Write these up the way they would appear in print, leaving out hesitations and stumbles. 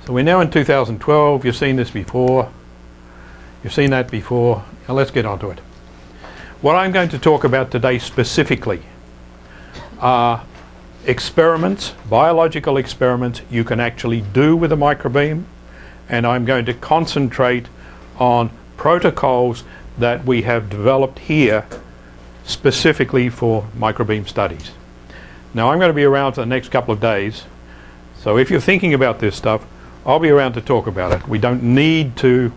So we're now in 2012. You've seen this before. You've seen that before. Now let's get on to it. What I'm going to talk about today specifically are experiments, biological experiments you can actually do with a microbeam, and I'm going to concentrate on protocols that we have developed here specifically for microbeam studies. Now I'm going to be around for the next couple of days, so if you're thinking about this stuff, I'll be around to talk about it. We don't need to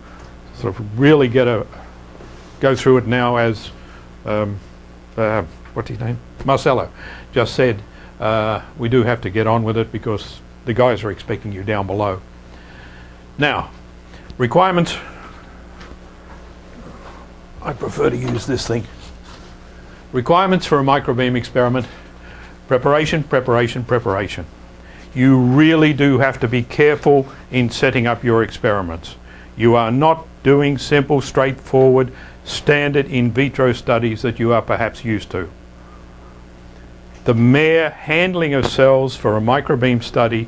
sort of really go through it now, as what's his name? Marcelo just said. We do have to get on with it because the guys are expecting you down below. Now, requirements. I prefer to use this thing. Requirements for a microbeam experiment: preparation, preparation, preparation. You really do have to be careful in setting up your experiments. You are not doing simple, straightforward, standard in vitro studies that you are perhaps used to. The mere handling of cells for a microbeam study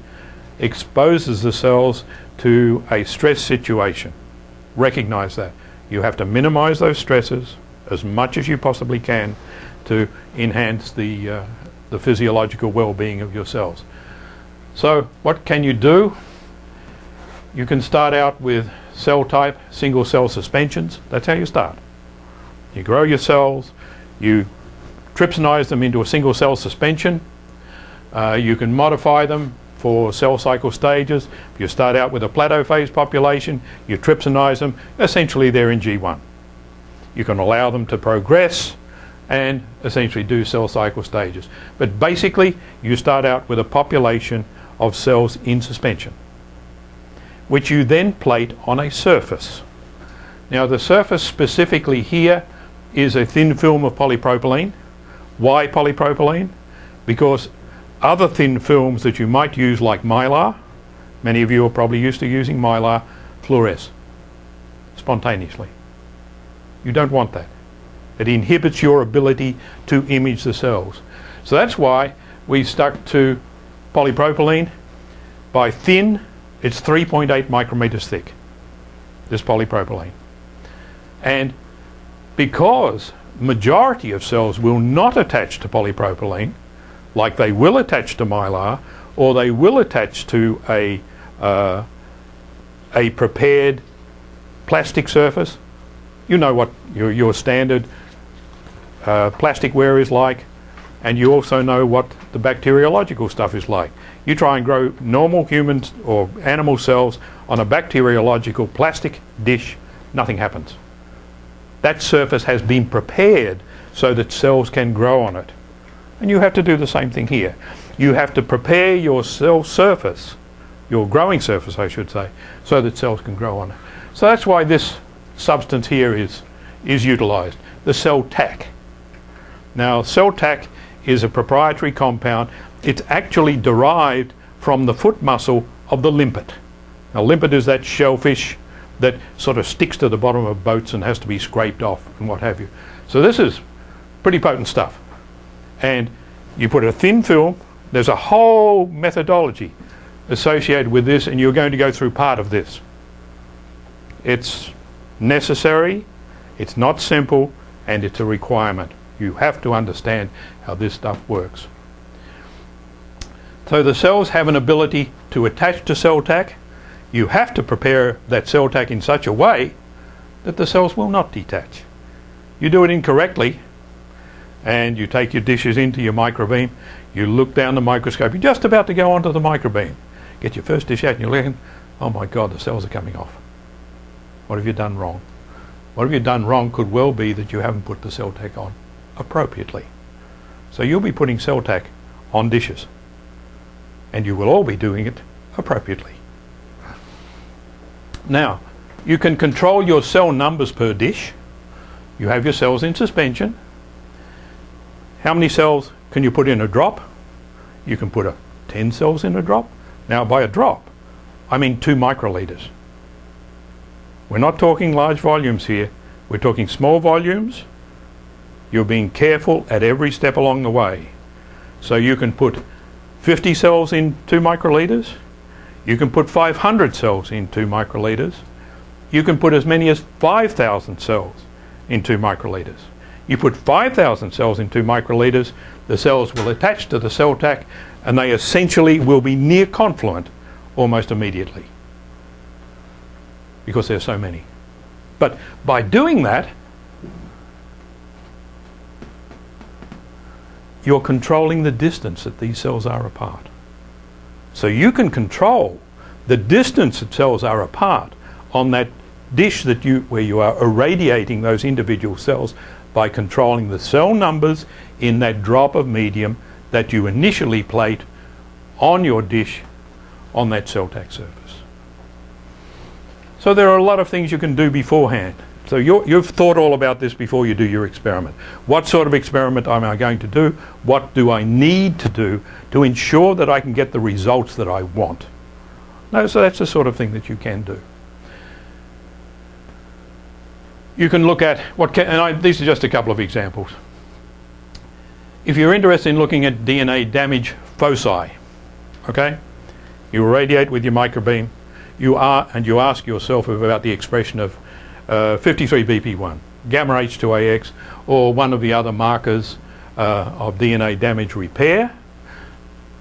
exposes the cells to a stress situation. Recognize that. You have to minimize those stresses as much as you possibly can to enhance the physiological well-being of your cells. So what can you do? You can start out with cell type, single cell suspensions. That's how you start. You grow your cells, you trypsinize them into a single cell suspension. You can modify them for cell cycle stages. If you start out with a plateau phase population, you trypsinize them. Essentially they're in G1. You can allow them to progress and essentially do cell cycle stages. But basically you start out with a population of cells in suspension, which you then plate on a surface. Now the surface specifically here is a thin film of polypropylene. Why polypropylene? Because other thin films that you might use, like mylar, many of you are probably used to using mylar, fluoresce spontaneously. You don't want that. It inhibits your ability to image the cells. So that's why we stuck to polypropylene. By thin, it's 3.8 micrometers thick, this polypropylene. And because majority of cells will not attach to polypropylene, like they will attach to mylar, or they will attach to a prepared plastic surface. You know what your standard plasticware is like, and you also know what the bacteriological stuff is like. You try and grow normal human or animal cells on a bacteriological plastic dish, nothing happens. That surface has been prepared so that cells can grow on it. And you have to do the same thing here. You have to prepare your cell surface, your growing surface I should say, so that cells can grow on it. So that's why this substance here is utilized, the cell tack. Now cell tack is a proprietary compound. It's actually derived from the foot muscle of the limpet. Now limpet is that shellfish that sort of sticks to the bottom of boats and has to be scraped off and what have you. So this is pretty potent stuff. And you put a thin film. There's a whole methodology associated with this, and you're going to go through part of this. It's necessary, it's not simple, and it's a requirement. You have to understand how this stuff works. So the cells have an ability to attach to cell tack. You have to prepare that cell tack in such a way that the cells will not detach. You do it incorrectly, and you take your dishes into your microbeam, you look down the microscope, you're just about to go onto the microbeam, get your first dish out and you're looking, oh my God, the cells are coming off. What have you done wrong? What have you done wrong could well be that you haven't put the cell tack on appropriately. So you'll be putting cell tack on dishes, and you will all be doing it appropriately. Now, you can control your cell numbers per dish. You have your cells in suspension. How many cells can you put in a drop? You can put 10 cells in a drop. Now by a drop, I mean 2 microliters. We're not talking large volumes here. We're talking small volumes. You're being careful at every step along the way. So you can put 50 cells in 2 microliters. You can put 500 cells in 2 microliters. You can put as many as 5,000 cells in 2 microliters. You put 5,000 cells in 2 microliters, the cells will attach to the cell tack and they essentially will be near confluent almost immediately because there's so many. But by doing that, you're controlling the distance that these cells are apart. So you can control the distance that cells are apart on that dish that where you are irradiating those individual cells by controlling the cell numbers in that drop of medium that you initially plate on your dish on that cell tack surface. So there are a lot of things you can do beforehand. So you've thought all about this before you do your experiment. What sort of experiment am I going to do? What do I need to do to ensure that I can get the results that I want? No, so that's the sort of thing that you can do. You can look at these are just a couple of examples. If you're interested in looking at DNA damage foci, okay, you irradiate with your microbeam, you ask yourself about the expression of 53BP1, gamma H2AX, or one of the other markers of DNA damage repair.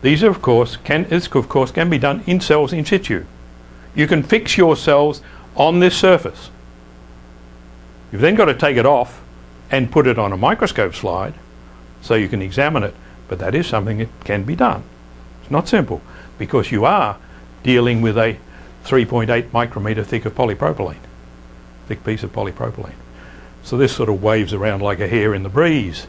These of course can be done in cells in situ. You can fix your cells on this surface. You've then got to take it off and put it on a microscope slide so you can examine it, but that is something that can be done. It's not simple because you are dealing with a 3.8 micrometer thick of polypropylene, thick piece of polypropylene. So this sort of waves around like a hair in the breeze,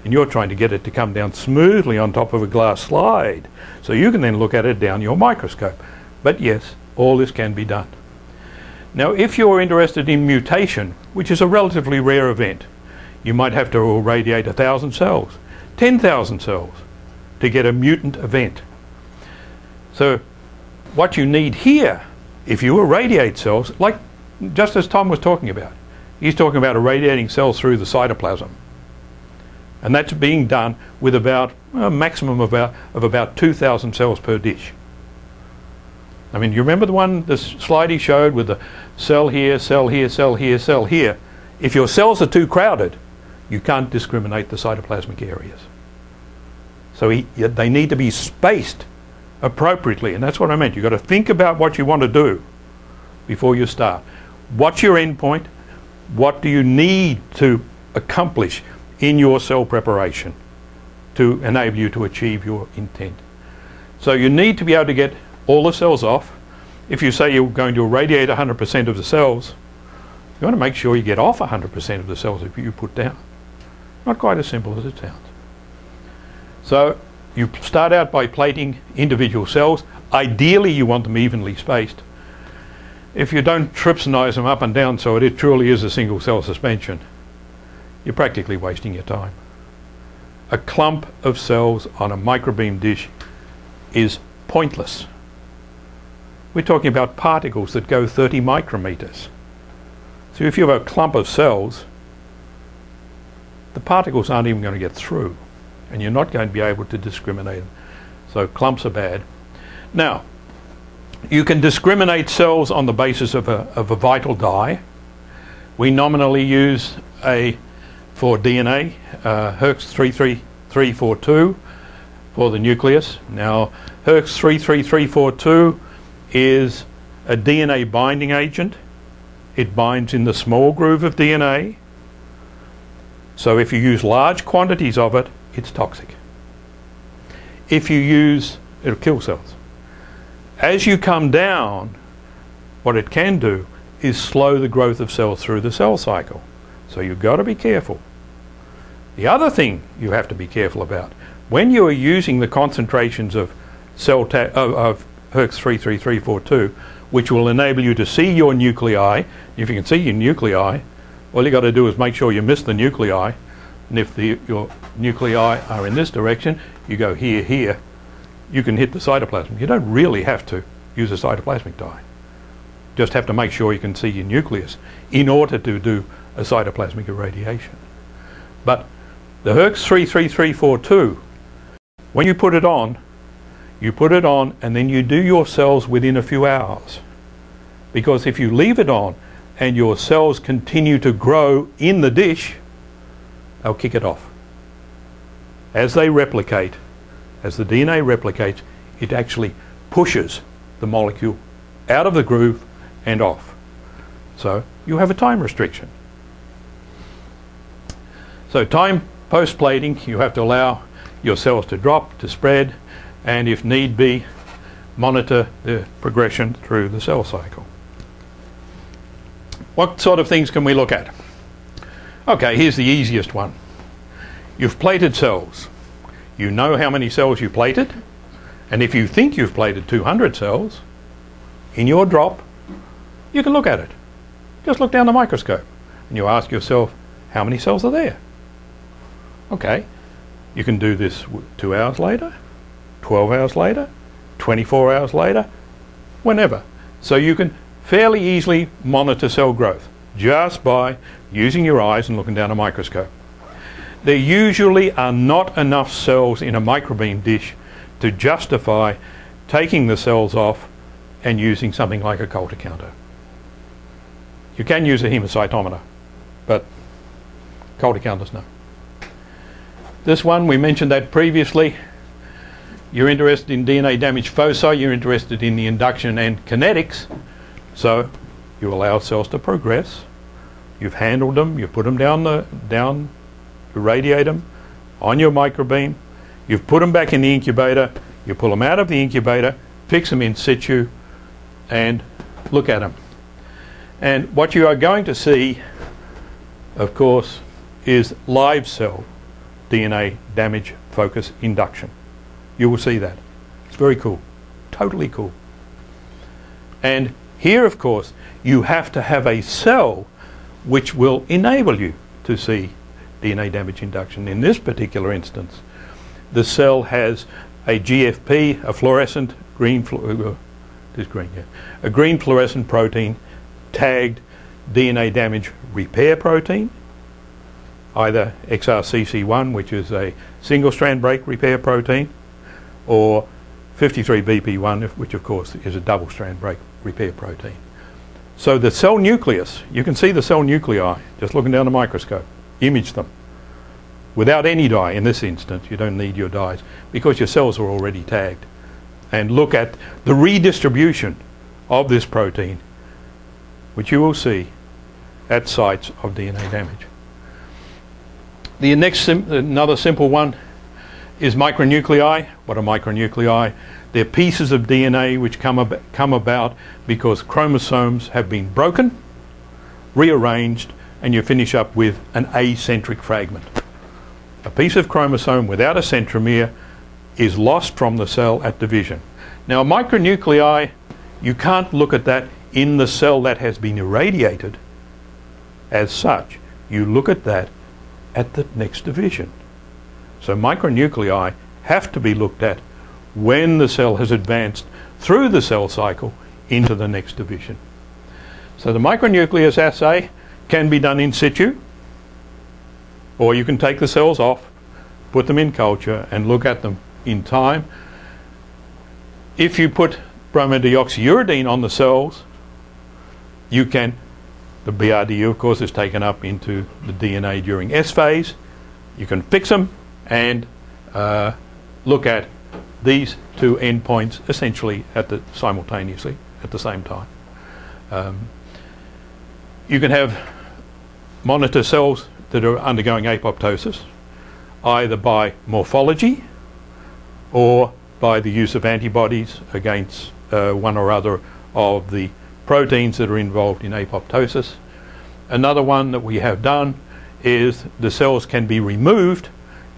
and you're trying to get it to come down smoothly on top of a glass slide so you can then look at it down your microscope. But yes, all this can be done. Now if you're interested in mutation, which is a relatively rare event, you might have to irradiate 1,000 cells, 10,000 cells to get a mutant event. So what you need here, if you irradiate cells, like just as Tom was talking about, he's talking about irradiating cells through the cytoplasm. And that's being done with about a maximum of about 2,000 cells per dish. I mean, you remember the slide he showed with the cell here, cell here, cell here, cell here. If your cells are too crowded, you can't discriminate the cytoplasmic areas. So they need to be spaced appropriately, and that's what I meant. You've got to think about what you want to do before you start. What's your end point? What do you need to accomplish in your cell preparation to enable you to achieve your intent? So you need to be able to get all the cells off. If you say you're going to irradiate 100% of the cells, you want to make sure you get off 100% of the cells that you put down. Not quite as simple as it sounds. So you start out by plating individual cells. Ideally you want them evenly spaced. If you don't trypsinize them up and down so it truly is a single cell suspension, you're practically wasting your time. A clump of cells on a microbeam dish is pointless. We're talking about particles that go 30 micrometers. So if you have a clump of cells, the particles aren't even going to get through, and you're not going to be able to discriminate them. So clumps are bad. Now, you can discriminate cells on the basis of a vital dye. We nominally use for DNA, Herx 33342 for the nucleus. Now, Herx 33342 is a DNA binding agent. It binds in the small groove of DNA. So if you use large quantities of it, it's toxic. If you use, it'll kill cells. As you come down, what it can do is slow the growth of cells through the cell cycle. So you've got to be careful. The other thing you have to be careful about, when you are using the concentrations of Herx 33342, which will enable you to see your nuclei. If you can see your nuclei, all you got to do is make sure you miss the nuclei, and if your nuclei are in this direction, you go here, here, you can hit the cytoplasm. You don't really have to use a cytoplasmic dye. Just have to make sure you can see your nucleus in order to do a cytoplasmic irradiation. But the Herx 33342, when you put it on, You put it on and then you do your cells within a few hours. Because if you leave it on and your cells continue to grow in the dish, they'll kick it off. As they replicate, as the DNA replicates, it actually pushes the molecule out of the groove and off. So you have a time restriction. So time post-plating, you have to allow your cells to drop, to spread, and if need be, monitor the progression through the cell cycle. What sort of things can we look at? Okay, here's the easiest one. You've plated cells. You know how many cells you plated, and if you think you've plated 200 cells, in your drop, you can look at it. Just look down the microscope, and you ask yourself, how many cells are there? Okay, you can do this 2 hours later, 12 hours later, 24 hours later, whenever. So you can fairly easily monitor cell growth just by using your eyes and looking down a microscope. There usually are not enough cells in a microbeam dish to justify taking the cells off and using something like a culture counter. You can use a hemocytometer, but culture counters no. This one, we mentioned that previously. You're interested in DNA damage foci, you're interested in the induction and kinetics, so you allow cells to progress. You've handled them, you put them down, irradiate them on your microbeam, you've put them back in the incubator, you pull them out of the incubator, fix them in situ, and look at them. And what you are going to see, of course, is live cell DNA damage focus induction. You will see that. It's very cool. Totally cool. And here, of course, you have to have a cell which will enable you to see DNA damage induction. In this particular instance, the cell has a GFP, a fluorescent green, a green fluorescent protein tagged DNA damage repair protein, either XRCC1, which is a single strand break repair protein, or 53BP1, which of course is a double strand break repair protein. So the cell nucleus, you can see the cell nuclei just looking down the microscope. Image them without any dye. In this instance, you don't need your dyes because your cells are already tagged. And look at the redistribution of this protein, which you will see at sites of DNA damage. The next another simple one is micronuclei. What are micronuclei? They're pieces of DNA which come about because chromosomes have been broken, rearranged, and you finish up with an acentric fragment. A piece of chromosome without a centromere is lost from the cell at division. Now, micronuclei, you can't look at that in the cell that has been irradiated as such. You look at that at the next division. So micronuclei have to be looked at when the cell has advanced through the cell cycle into the next division. So the micronucleus assay can be done in situ, or you can take the cells off, put them in culture and look at them in time. If you put bromodioxyuridine on the cells, you can, the BRDU of course is taken up into the DNA during S phase. You can fix them and look at these two endpoints essentially simultaneously at the same time. You can have monitor cells that are undergoing apoptosis either by morphology or by the use of antibodies against one or other of the proteins that are involved in apoptosis. Another one that we have done is the cells can be removed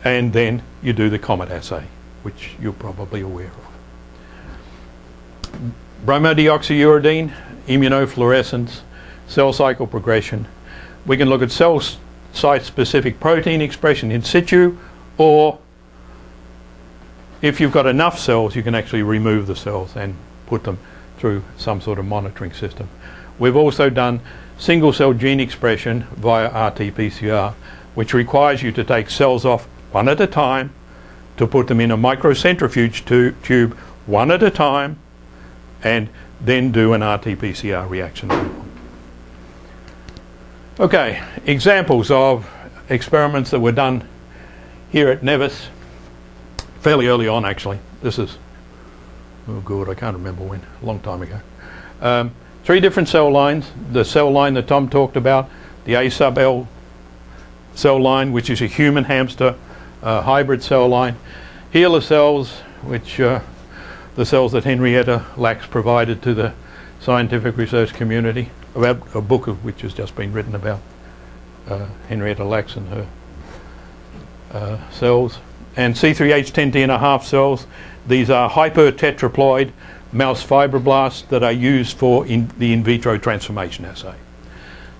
and then you do the COMET assay, which you're probably aware of. Bromodioxyuridine, immunofluorescence, cell cycle progression. We can look at cell site-specific protein expression in situ, or if you've got enough cells, you can actually remove the cells and put them through some sort of monitoring system. We've also done single-cell gene expression via RT-PCR, which requires you to take cells off one at a time to put them in a microcentrifuge tube one at a time, and then do an RT-PCR reaction. Okay, examples of experiments that were done here at Nevis, fairly early on actually. This is, oh good, I can't remember when, a long time ago. 3 different cell lines. The cell line that Tom talked about, the A sub L cell line, which is a human hamster hybrid cell line. HeLa cells, which the cells that Henrietta Lacks provided to the scientific research community, about a book of which has just been written about Henrietta Lacks and her cells. And C3H10D1/2 cells. These are hypertetraploid mouse fibroblasts that are used for the in vitro transformation assay.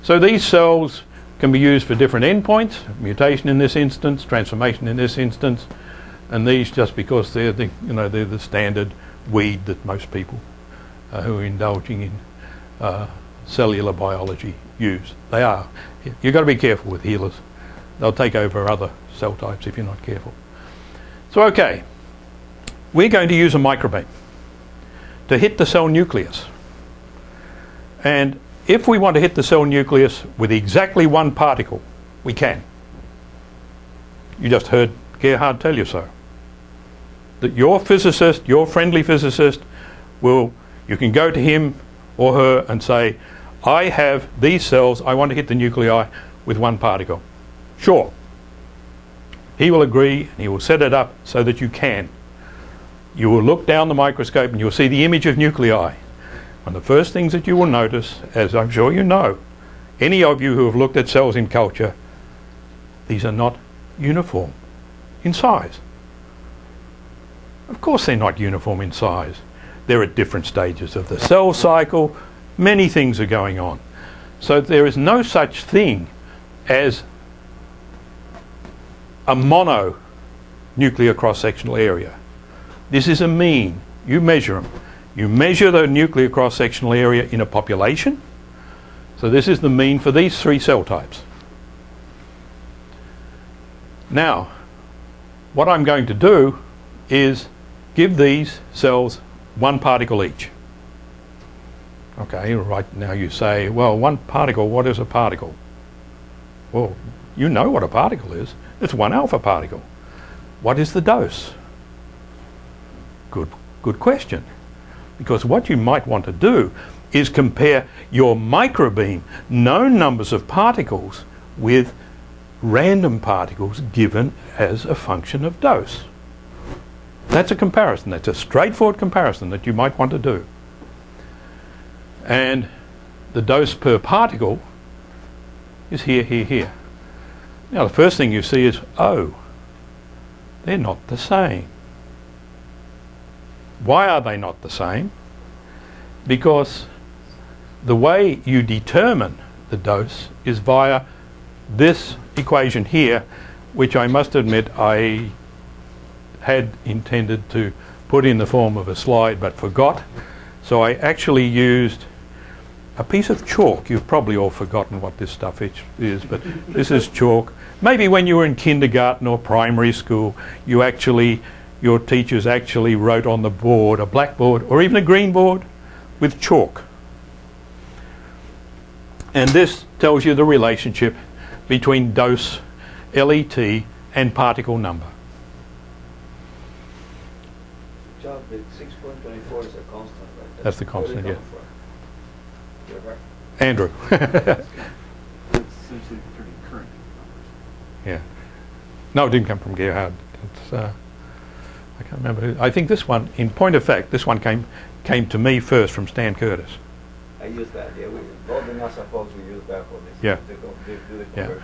So these cells can be used for different endpoints, mutation in this instance, transformation in this instance, and these just because they're the, they're the standard weed that most people who are indulging in cellular biology use. They are. You've got to be careful with HeLas. They'll take over other cell types if you're not careful. So okay, we're going to use a microbeam to hit the cell nucleus. And if we want to hit the cell nucleus with exactly one particle, we can. You just heard Gerhard tell you so. That your physicist, your friendly physicist, you can go to him or her and say, I have these cells, I want to hit the nuclei with one particle. Sure. He will agree and he will set it up so that you can. You will look down the microscope and you'll see the image of nuclei. One of the first things that you will notice, as I'm sure you know, any of you who have looked at cells in culture, these are not uniform in size. Of course they're not uniform in size. They're at different stages of the cell cycle. Many things are going on. So there is no such thing as a mono nuclear cross-sectional area. This is a mean. You measure them. You measure the nuclear cross-sectional area in a population. So this is the mean for these 3 cell types. Now, what I'm going to do is give these cells one particle each. Okay, right now you say, well, one particle, what is a particle? Well, you know what a particle is. It's 1 alpha particle. What is the dose? Good question. Because what you might want to do is compare your microbeam known numbers of particles with random particles given as a function of dose. That's a comparison. That's a straightforward comparison that you might want to do. And the dose per particle is here, here, here. Now the first thing you see is, oh, they're not the same. Why are they not the same? Because the way you determine the dose is via this equation here, which I must admit I had intended to put in the form of a slide but forgot. So I actually used a piece of chalk. You've probably all forgotten what this stuff is, but this is chalk. Maybe when you were in kindergarten or primary school, your teachers actually wrote on the board, a blackboard or even a green board, with chalk. And this tells you the relationship between dose, LET, and particle number. John, the 6.24 is a constant, right? That's the constant, yeah. Right? Andrew. It's essentially pretty current numbers. Yeah. No, it didn't come from Gerhard. It's, I can't remember who. I think this one, in point of fact, this one came to me first from Stan Curtis. I use that, yeah. All the NASA folks, we use that for this. Yeah. They do the conversion.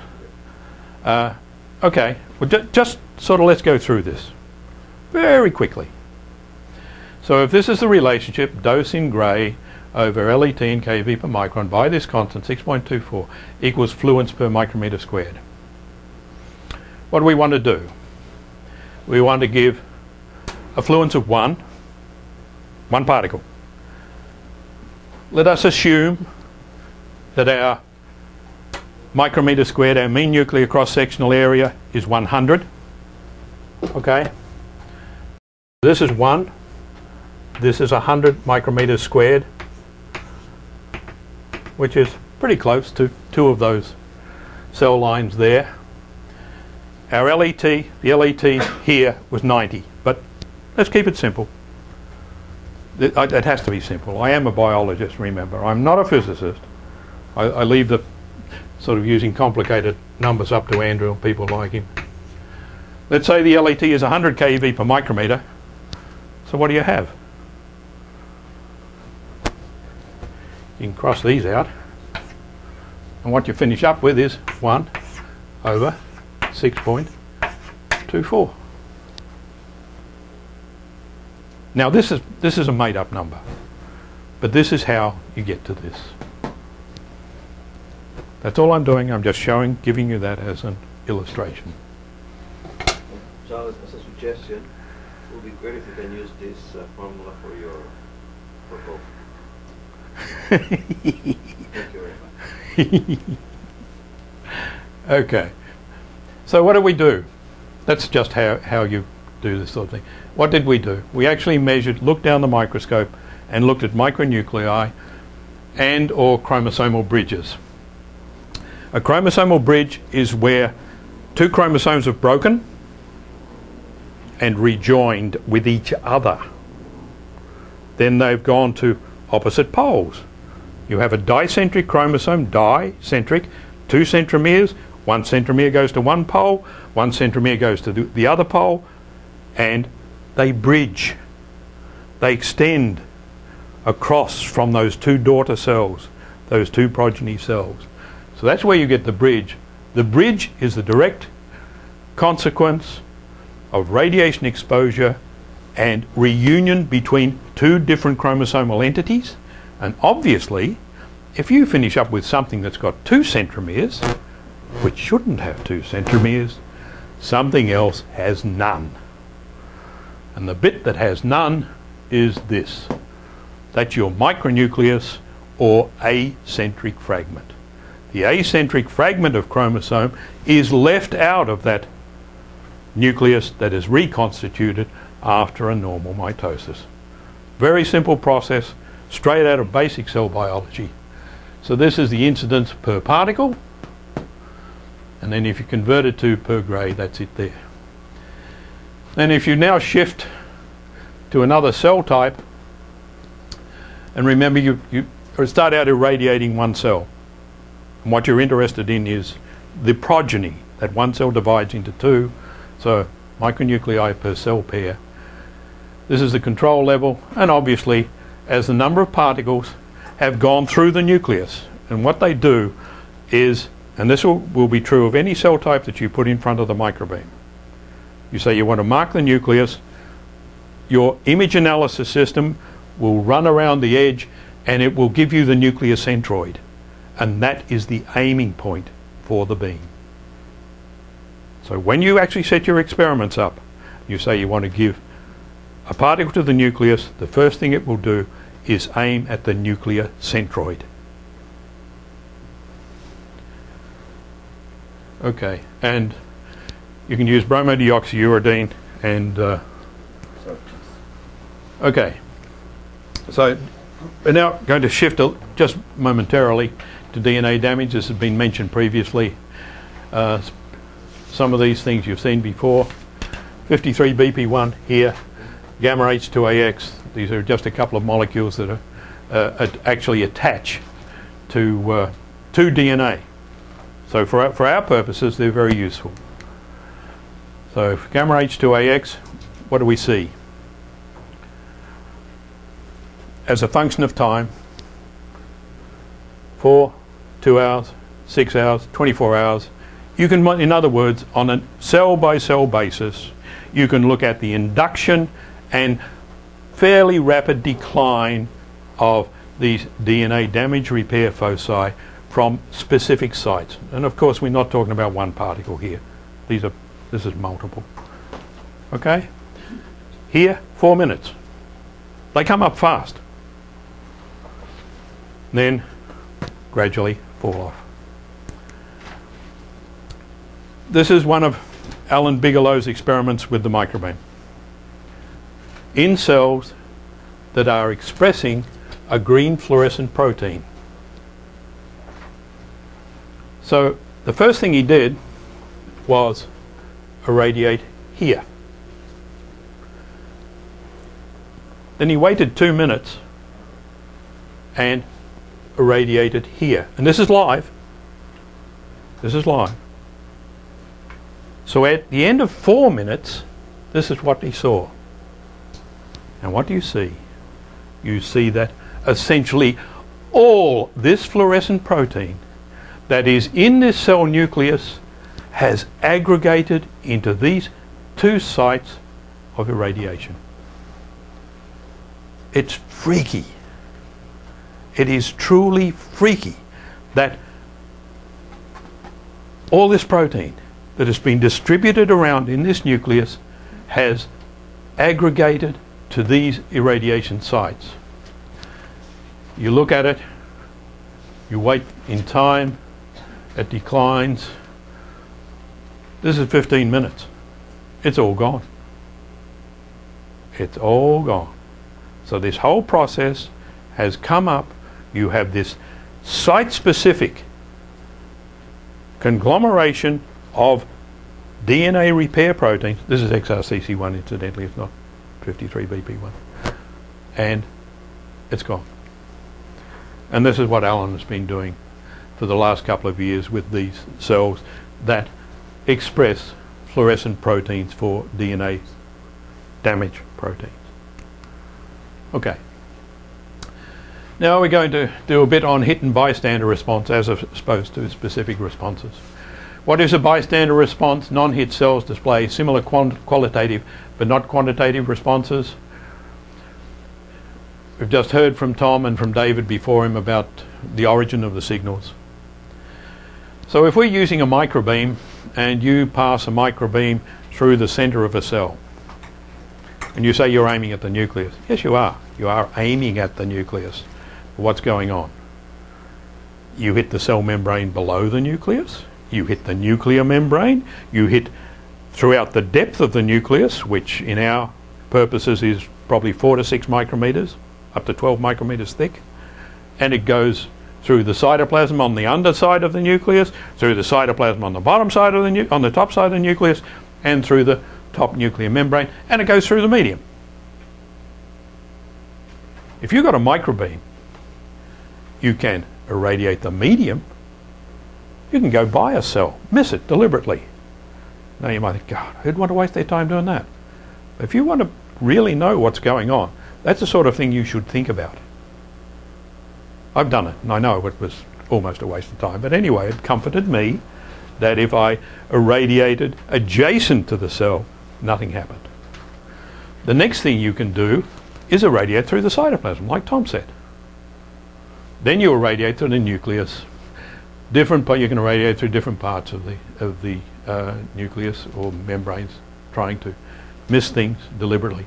Yeah. Okay, well, just sort of let's go through this very quickly. So if this is the relationship, dose in grey over LET in kV per micron by this constant, 6.24, equals fluence per micrometer squared. What do we want to do? We want to give a fluence of one particle. Let us assume that our micrometer squared, our mean nuclear cross-sectional area, is 100. Okay? This is 1. This is 100 micrometers squared, which is pretty close to 2 of those cell lines there. Our LET, the LET here was 90, but let's keep it simple. It has to be simple. I am a biologist, remember. I'm not a physicist. I leave the sort of using complicated numbers up to Andrew and people like him. Let's say the LET is 100 keV per micrometer. So what do you have? You can cross these out. And what you finish up with is 1 over 6.24. Now this is a made-up number, but this is how you get to this. That's all I'm doing. I'm just giving you that as an illustration. Charles, as a suggestion, it would be great if you can use this formula for your proposal. Thank you very much. Okay. So what do we do? That's just how you do this sort of thing. What did we do? We actually looked down the microscope and looked at micronuclei and or chromosomal bridges. A chromosomal bridge is where 2 chromosomes have broken and rejoined with each other. Then they've gone to opposite poles. You have a dicentric chromosome, dicentric, 2 centromeres, 1 centromere goes to one pole, 1 centromere goes to the other pole, and they bridge. They extend across from those 2 daughter cells, those 2 progeny cells. So that's where you get the bridge. The bridge is the direct consequence of radiation exposure and reunion between 2 different chromosomal entities. And obviously, if you finish up with something that's got 2 centromeres, which shouldn't have 2 centromeres, something else has none. And the bit that has none is this. That's your micronucleus or acentric fragment. The acentric fragment of chromosome is left out of that nucleus that is reconstituted after a normal mitosis. Very simple process, straight out of basic cell biology. So this is the incidence per particle, and then if you convert it to per gray, that's it there. Then if you now shift to another cell type, and remember you start out irradiating one cell, and what you're interested in is the progeny. That one cell divides into 2, so micronuclei per cell pair. This is the control level, and obviously as the number of particles have gone through the nucleus, and what they do is, and this will be true of any cell type that you put in front of the microbeam. You say you want to mark the nucleus, your image analysis system will run around the edge and it will give you the nucleus centroid, and that is the aiming point for the beam. So when you actually set your experiments up, you say you want to give a particle to the nucleus, the first thing it will do is aim at the nuclear centroid. Okay, and you can use bromodioxyuridine and okay, so we're now going to shift just momentarily to DNA damage. This has been mentioned previously. Some of these things you've seen before. 53BP1 here, gamma H2AX. These are just a couple of molecules that are actually attach to DNA. So for our purposes, they're very useful. So for gamma H2AX, what do we see? As a function of time, 4, 2 hours, 6 hours, 24 hours, you can, in other words, on a cell-by-cell basis, you can look at the induction and fairly rapid decline of these DNA damage repair foci from specific sites. And of course, we're not talking about one particle here. This is multiple. Okay? Here, 4 minutes. They come up fast. Then gradually fall off. This is one of Alan Bigelow's experiments with the microbeam. In cells, that are expressing a green fluorescent protein. So the first thing he did was irradiate here. Then he waited 2 minutes and irradiated here. And this is live. This is live. So at the end of 4 minutes, this is what he saw. And what do you see? You see that essentially all this fluorescent protein that is in this cell nucleus has aggregated into these 2 sites of irradiation. It's freaky. It is truly freaky that all this protein that has been distributed around in this nucleus has aggregated to these irradiation sites. You look at it, you wait in time, it declines. This is 15 minutes. It's all gone. It's all gone. So this whole process has come up. You have this site-specific conglomeration of DNA repair proteins. This is XRCC1 incidentally, it's not 53BP1. And it's gone. And this is what Alan has been doing for the last couple of years with these cells that express fluorescent proteins for DNA damage proteins. Okay. Now we're going to do a bit on hit and bystander response as opposed to specific responses. What is a bystander response? Non-hit cells display similar qualitative but not quantitative responses. We've just heard from Tom and from David before him about the origin of the signals. So if we're using a microbeam and you pass a microbeam through the center of a cell and you say you're aiming at the nucleus. Yes, you are. You are aiming at the nucleus. What's going on? You hit the cell membrane below the nucleus. You hit the nuclear membrane. You hit throughout the depth of the nucleus, which in our purposes is probably 4 to 6 micrometers, up to 12 micrometers thick. And it goes through the cytoplasm on the underside of the nucleus, through the cytoplasm on the bottom side of the on the top side of the nucleus, and through the top nuclear membrane, and it goes through the medium. If you've got a microbeam, you can irradiate the medium. You can go by a cell, miss it deliberately. Now you might think, God, who'd want to waste their time doing that? If you want to really know what's going on, that's the sort of thing you should think about. I've done it, and I know it was almost a waste of time, but anyway, it comforted me that if I irradiated adjacent to the cell, nothing happened. The next thing you can do is irradiate through the cytoplasm, like Tom said. Then you irradiate through the nucleus. You can irradiate through different parts of the nucleus or membranes, trying to miss things deliberately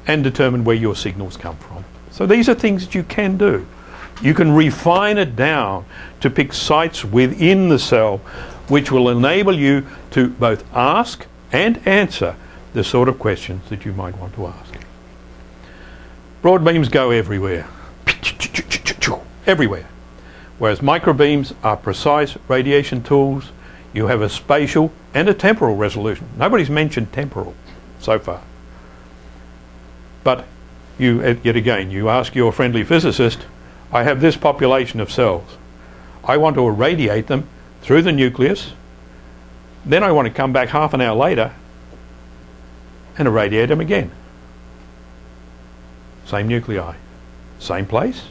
and determine where your signals come from. So these are things that you can do. You can refine it down to pick sites within the cell which will enable you to both ask and answer the sort of questions that you might want to ask. Broad beams go everywhere. Everywhere. Whereas microbeams are precise radiation tools, you have a spatial and a temporal resolution. Nobody's mentioned temporal so far. But you, yet again, you ask your friendly physicist, I have this population of cells. I want to irradiate them through the nucleus. Then I want to come back half an hour later and irradiate them again. Same nuclei, same place.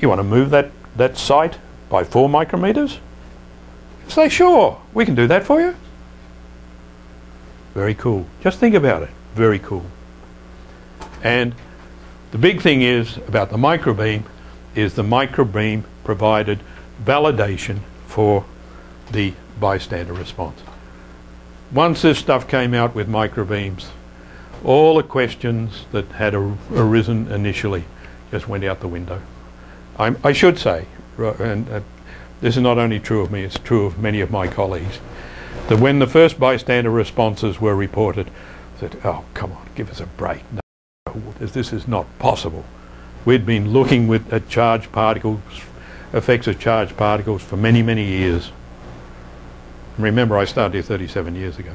You want to move that site by 4 micrometers? Say, sure, we can do that for you. Very cool. Just think about it. Very cool. And the big thing is about the microbeam is the microbeam provided validation for the bystander response. Once this stuff came out with microbeams, all the questions that had arisen initially just went out the window. I should say, and this is not only true of me, it's true of many of my colleagues, that when the first bystander responses were reported, I said, oh, come on, give us a break. This is not possible. We'd been looking at charged particles, effects of charged particles for many, many years. Remember, I started here 37 years ago.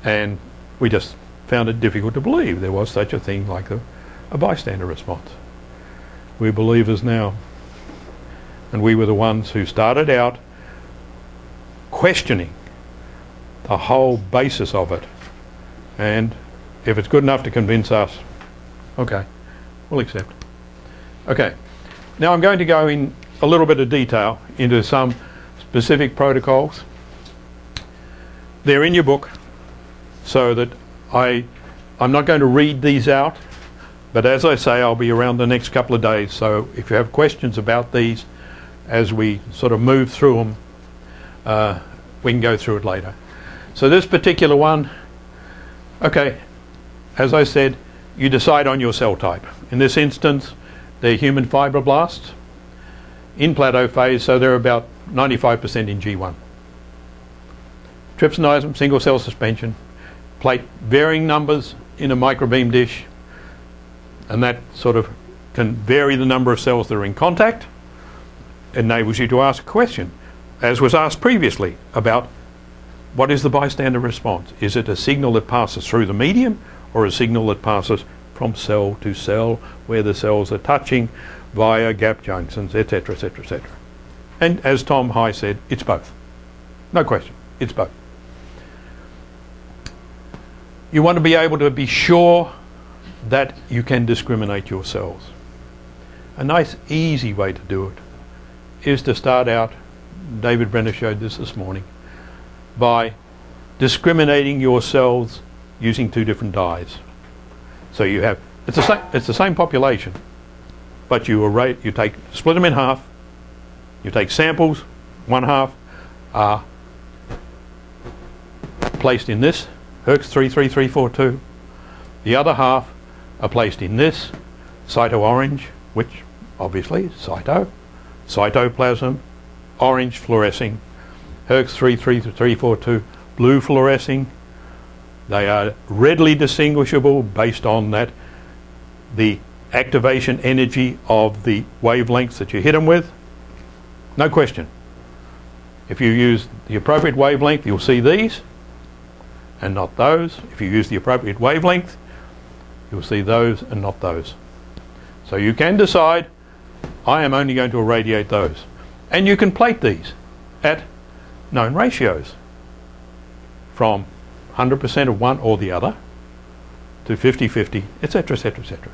And we just found it difficult to believe there was such a thing like a bystander response. We're believers now. And we were the ones who started out questioning the whole basis of it. And if it's good enough to convince us, okay, we'll accept. Okay, now I'm going to go in a little bit of detail into some specific protocols. They're in your book, so that I'm not going to read these out, but as I say, I'll be around the next couple of days, so if you have questions about these as we sort of move through them, we can go through it later. So this particular one, okay, as I said, you decide on your cell type. In this instance, they're human fibroblasts in plateau phase, so they're about 95% in G1. Trypsinism, single cell suspension, plate varying numbers in a microbeam dish, and that sort of can vary the number of cells that are in contact. Enables you to ask a question, as was asked previously, about what is the bystander response? Is it a signal that passes through the medium, or a signal that passes from cell to cell where the cells are touching via gap junctions, etc., etc., etc. And as Tom High said, it's both. No question, it's both. You want to be able to be sure that you can discriminate your cells. A nice easy way to do it is to start out, David Brenner showed this morning, by discriminating your cells using two different dyes. So you have, it's the same population, but you split them in half, you take samples, one half are placed in this Herx 33342, the other half are placed in this cyto orange, which obviously is cytoplasm, orange fluorescing, Herx 33342 blue fluorescing. They are readily distinguishable based on that, the activation energy of the wavelengths that you hit them with. No question. If you use the appropriate wavelength, you'll see these and not those. If you use the appropriate wavelength, you'll see those and not those. So you can decide, I am only going to irradiate those. And you can plate these at known ratios from 100% of one or the other to 50-50, etc., etc., etc.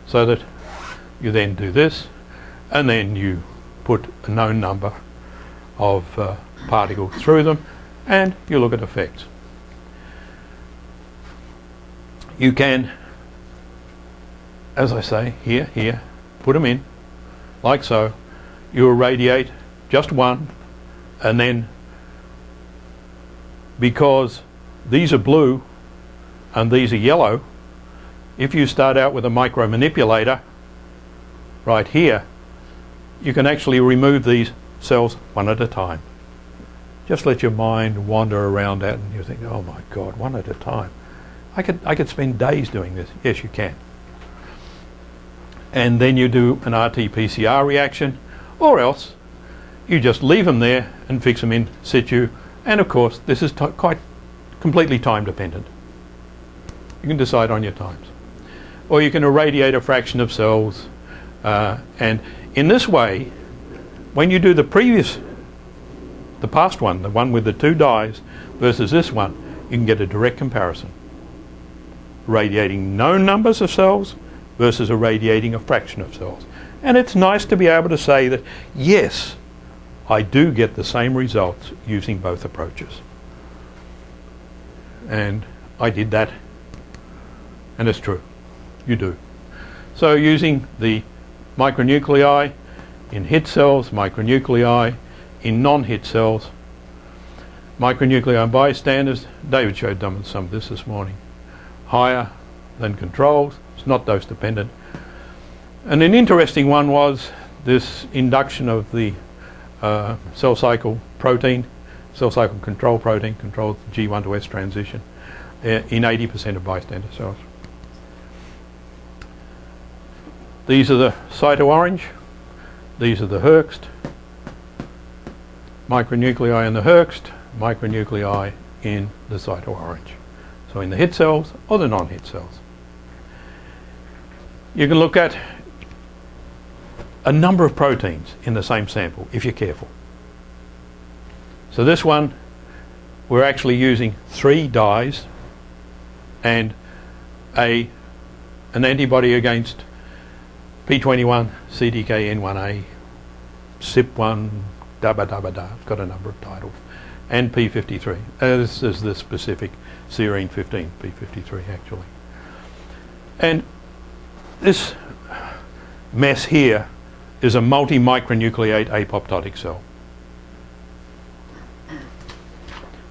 So that you then do this, and then you put a known number of particles through them, and you look at effects. You can, as I say, here, put them in, like so. You irradiate just one, and then, because these are blue and these are yellow, if you start out with a micromanipulator right here, you can actually remove these cells one at a time. Just let your mind wander around that and you think, oh my God, one at a time. I could spend days doing this. Yes, you can. And then you do an RT-PCR reaction, or else you just leave them there and fix them in situ. And of course, this is quite completely time dependent. You can decide on your times. Or you can irradiate a fraction of cells. And in this way, when you do the past one, the one with the two dyes, versus this one, you can get a direct comparison. Radiating known numbers of cells versus irradiating a fraction of cells. And it's nice to be able to say that, yes, I do get the same results using both approaches. And I did that, and it's true. You do. So using the micronuclei in hit cells, micronuclei in non-hit cells, micronuclei and bystanders, David showed them some of this morning, higher than controls. It's not dose dependent. And an interesting one was this induction of the cell cycle protein, cell cycle control protein, controls the G1 to S transition in 80% of bystander cells. These are the cyto-orange, these are the Herxt, micronuclei in the Herxt, micronuclei in the cyto-orange. So in the hit cells or the non-hit cells. You can look at a number of proteins in the same sample if you're careful. So this one, we're actually using 3 dyes and an antibody against P21, CDKN1A, CYP1, it's got a number of titles, and P53. This is the specific serine 15, P53 actually. And this mess here is a multi-micronucleate apoptotic cell.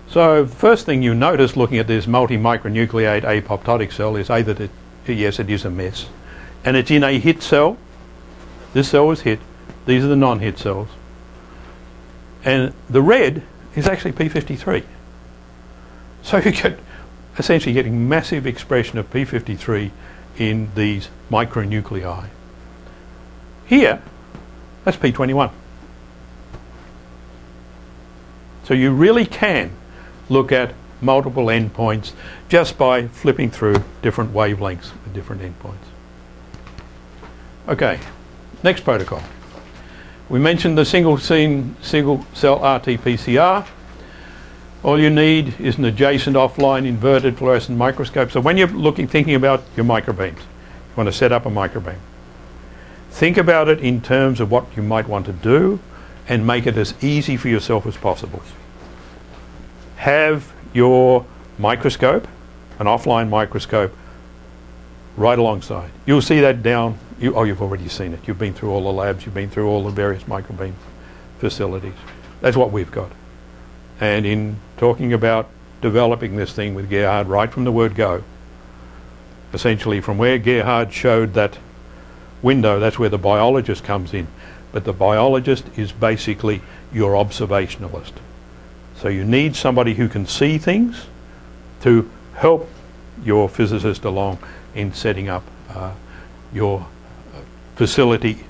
So first thing you notice looking at this multi-micronucleate apoptotic cell is either that, yes, it is a mess, and it's in a hit cell. This cell was hit. These are the non-hit cells. And the red is actually P53. So you get essentially getting massive expression of P53 in these micronuclei. Here, that's P21. So you really can look at multiple endpoints just by flipping through different wavelengths with different endpoints. Okay, next protocol. We mentioned the single cell RT-PCR. All you need is an adjacent offline inverted fluorescent microscope. So when you're thinking about your microbeams, you want to set up a microbeam. Think about it in terms of what you might want to do and make it as easy for yourself as possible. Have your microscope, an offline microscope, right alongside. You'll see that down, you've already seen it. You've been through all the labs, you've been through all the various microbeam facilities. That's what we've got. And in talking about developing this thing with Gerhard right from the word go, essentially from where Gerhard showed that window, that's where the biologist comes in. But the biologist is basically your observationalist. So you need somebody who can see things to help your physicist along in setting up your facility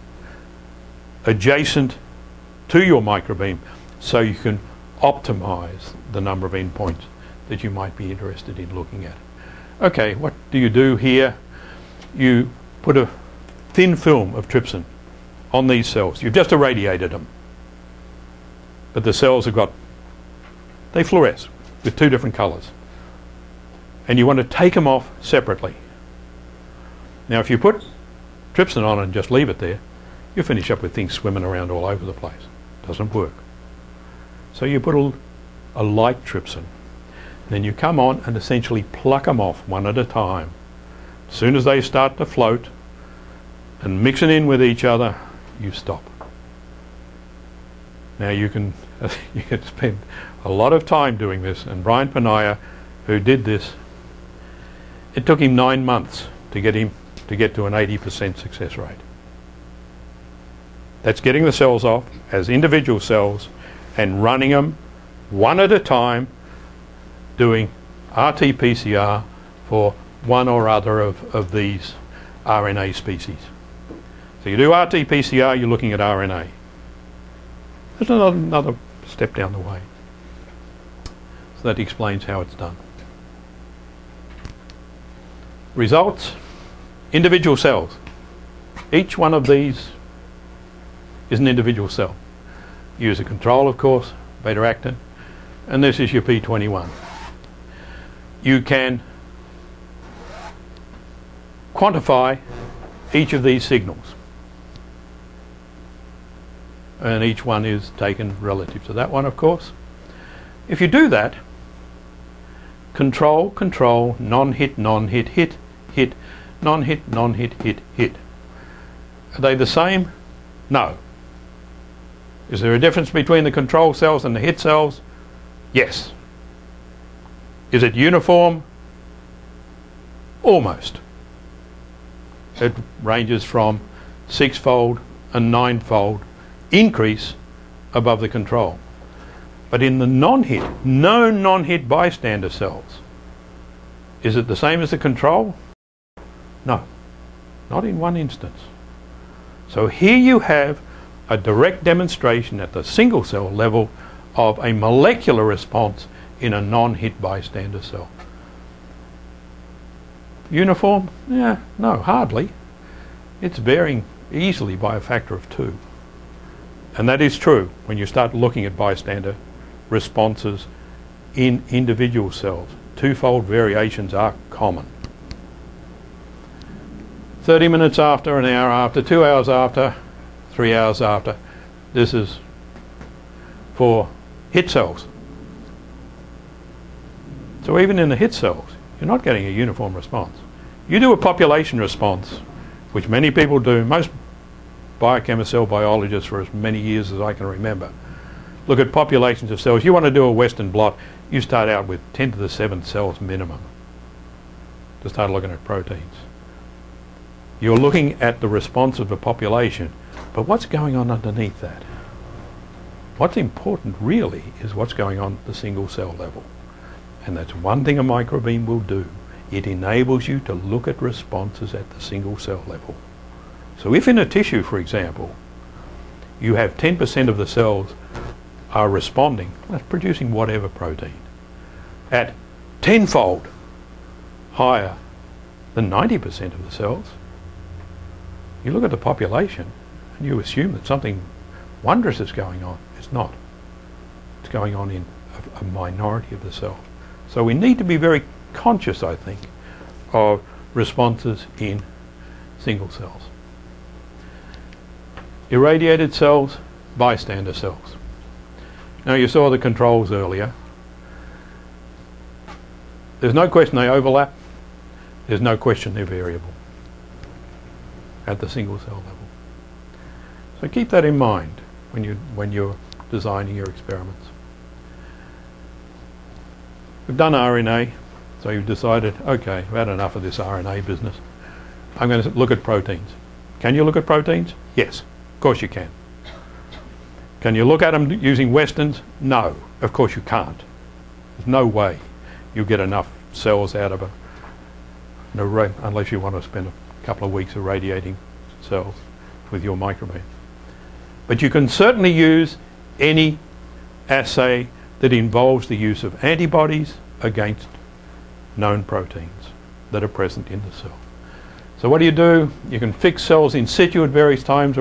adjacent to your microbeam so you can optimize the number of endpoints that you might be interested in looking at. Okay, what do you do here? You put a thin film of trypsin on these cells. You've just irradiated them. But the cells have got, they fluoresce with 2 different colors. And you want to take them off separately. Now if you put trypsin on and just leave it there, you finish up with things swimming around all over the place. Doesn't work. So you put a light trypsin. Then you come on and essentially pluck them off one at a time. As soon as they start to float and mixing in with each other, you stop. Now you can spend a lot of time doing this, and Brian Panaya, who did this, it took him 9 months to get to an 80% success rate. That's getting the cells off as individual cells and running them one at a time, doing RT-PCR for one or other of these RNA species. So you do RT-PCR, you're looking at RNA. There's another step down the way. So that explains how it's done. Results, individual cells. Each one of these is an individual cell. Use a control, of course, beta-actin, and this is your P21. You can quantify each of these signals, and each one is taken relative to that one, of course. If you do that, control, control, non-hit, non-hit, hit, hit, non-hit, non-hit, hit, hit. Are they the same? No. Is there a difference between the control cells and the hit cells? Yes. Is it uniform? Almost. It ranges from 6-fold and 9-fold increase above the control. But in the non-hit, known non-hit bystander cells, is it the same as the control? No, not in one instance. So here you have a direct demonstration at the single cell level of a molecular response in a non-hit bystander cell. Uniform? Yeah, no, hardly. It's varying easily by a factor of 2. And that is true when you start looking at bystander responses in individual cells. Twofold variations are common. 30 minutes after, an hour after, 2 hours after, 3 hours after. This is for hit cells. So even in the hit cells, you're not getting a uniform response. You do a population response, which many people do, most biochemists, cell biologists for as many years as I can remember. Look at populations of cells. You want to do a Western blot, you start out with 10 to the 7th cells minimum to start looking at proteins. You're looking at the response of a population, but what's going on underneath that? What's important really is what's going on at the single cell level. And that's one thing a microbeam will do. It enables you to look at responses at the single cell level. So if in a tissue, for example, you have 10% of the cells are responding, that's producing whatever protein, at tenfold higher than 90% of the cells, you look at the population and you assume that something wondrous is going on. It's not. It's going on in a minority of the cells. So we need to be very conscious, I think, of responses in single cells. Irradiated cells, bystander cells. Now you saw the controls earlier. There's no question they overlap. There's no question they're variable at the single cell level. So keep that in mind when you're designing your experiments. We've done RNA, so you've decided, okay, I've had enough of this RNA business. I'm going to look at proteins. Can you look at proteins? Yes, of course you can. Can you look at them using Westerns? No, of course you can't. There's no way you'll get enough cells out of an array unless you want to spend a couple of weeks irradiating cells with your microbeam. But you can certainly use any assay that involves the use of antibodies against known proteins that are present in the cell. So what do? You can fix cells in situ at various times,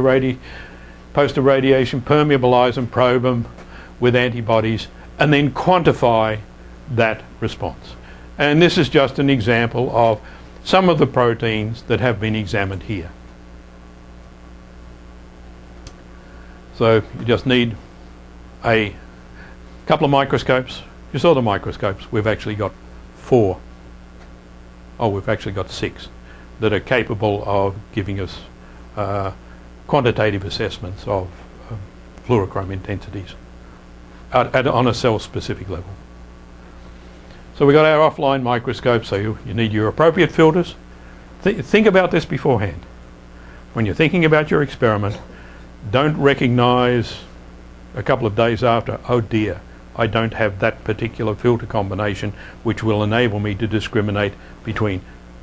post-irradiation, permeabilize them, probe them with antibodies, and then quantify that response. And this is just an example of some of the proteins that have been examined here. So you just need a couple of microscopes. You saw the microscopes. We've actually got 4. Oh, we've actually got 6 that are capable of giving us quantitative assessments of fluorochrome intensities on a cell-specific level. So we've got our offline microscope, so you need your appropriate filters. Think about this beforehand. When you're thinking about your experiment, don't recognize a couple of days after, oh dear, I don't have that particular filter combination which will enable me to discriminate between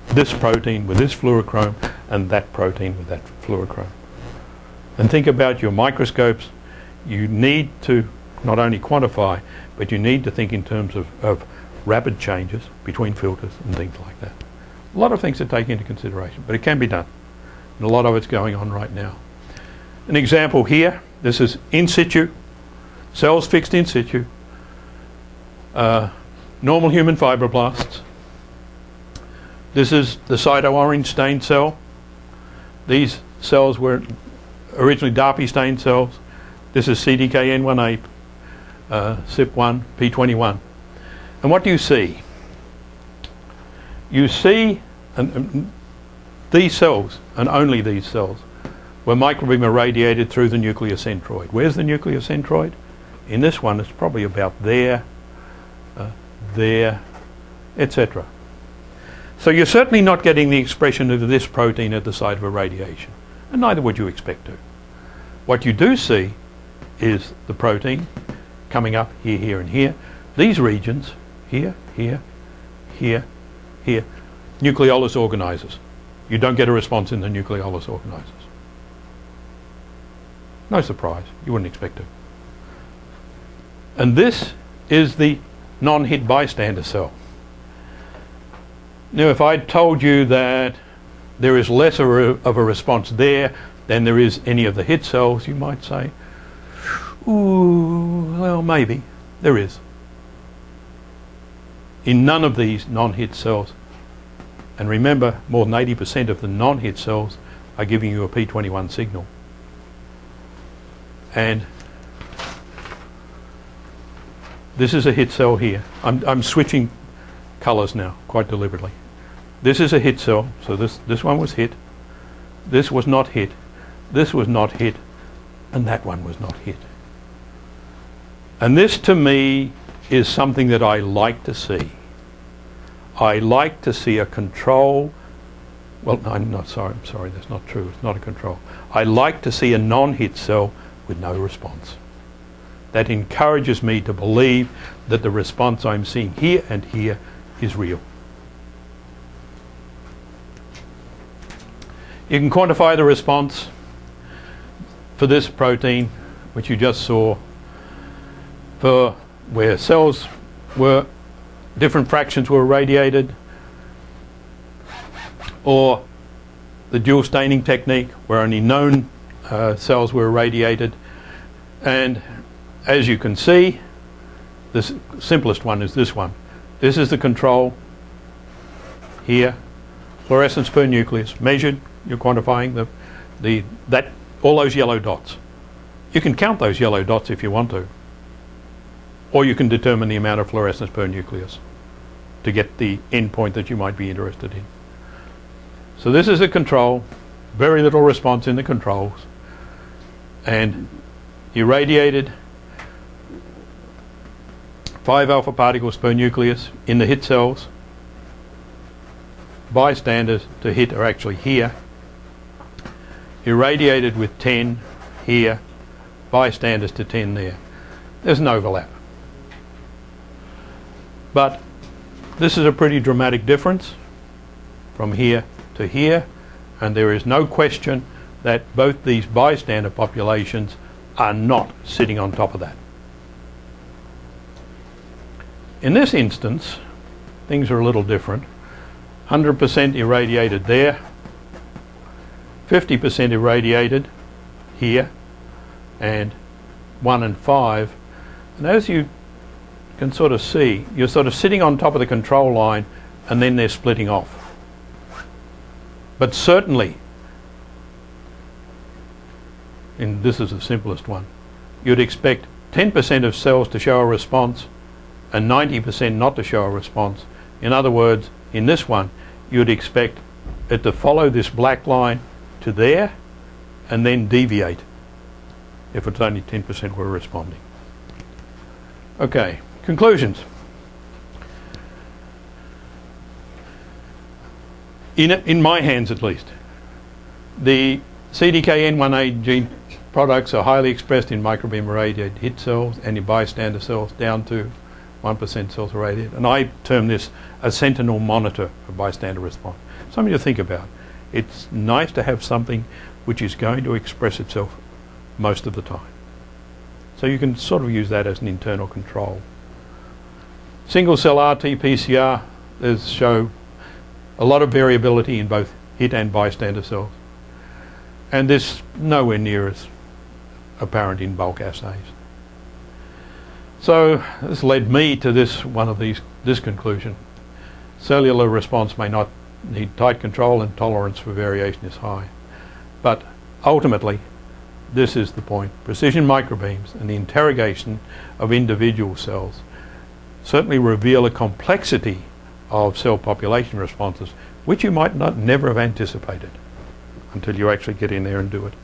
this protein with this fluorochrome and that protein with that fluorochrome. And think about your microscopes. You need to not only quantify, but you need to think in terms of rapid changes between filters and things like that. A lot of things to take into consideration, but it can be done. And a lot of it's going on right now. An example here, this is in situ, cells fixed in situ, normal human fibroblasts. This is the cyto-orange stained cell. These cells were originally DARPy stained cells. This is CDKN1A, CYP1, P21. And what do you see? You see these cells, and only these cells, were microbeam irradiated through the nuclear centroid. Where's the nuclear centroid? In this one, it's probably about there, there, etc. So you're certainly not getting the expression of this protein at the site of irradiation, and neither would you expect to. What you do see is the protein coming up here, here, and here. These regions, here, here, here, here, nucleolus organizers. You don't get a response in the nucleolus organizers. No surprise, you wouldn't expect it. And this is the non-hit bystander cell. Now if I told you that there is less of a response there than there is any of the hit cells, you might say, ooh, well maybe, there is. In none of these non-hit cells, and remember more than 80% of the non-hit cells are giving you a P21 signal. And this is a hit cell here. I'm switching colours now quite deliberately. This is a hit cell, so this one was hit, this was not hit, this was not hit, and that one was not hit. And this to me is something that I like to see. I like to see a control, well no, I'm sorry, that's not true, it's not a control. I like to see a non-hit cell with no response. That encourages me to believe that the response I'm seeing here and here is real. You can quantify the response for this protein, which you just saw, for where cells were, different fractions were irradiated, or the dual staining technique where only known cells were irradiated. And as you can see, the simplest one is this one. This is the control here, fluorescence per nucleus, measured, you're quantifying all those yellow dots. You can count those yellow dots if you want to, or you can determine the amount of fluorescence per nucleus to get the endpoint that you might be interested in. So this is a control, very little response in the controls, and irradiated 5 alpha particles per nucleus in the hit cells. Bystanders to hit are actually here, irradiated with 10 here, bystanders to 10 there. There's an overlap. But this is a pretty dramatic difference from here to here, and there is no question that both these bystander populations are not sitting on top of that. In this instance, things are a little different. 100% irradiated there, 50% irradiated here, and 1 and 5. And as you can sort of see, you're sort of sitting on top of the control line and then they're splitting off. But certainly, and this is the simplest one, you'd expect 10% of cells to show a response and 90% not to show a response. In other words, in this one, you'd expect it to follow this black line to there and then deviate if it's only 10% were responding. Okay, conclusions. In my hands at least, the CDKN1A gene products are highly expressed in microbeam irradiated hit cells and in bystander cells down to 1% cells irradiated. And I term this a sentinel monitor of bystander response. Something to think about. It's nice to have something which is going to express itself most of the time. So you can sort of use that as an internal control. Single cell RT-PCR show a lot of variability in both hit and bystander cells. And this nowhere near as apparent in bulk assays. So this led me to this conclusion. Cellular response may not need tight control and tolerance for variation is high. But ultimately, this is the point. Precision microbeams and the interrogation of individual cells certainly reveal a complexity of cell population responses which you might never have anticipated until you actually get in there and do it.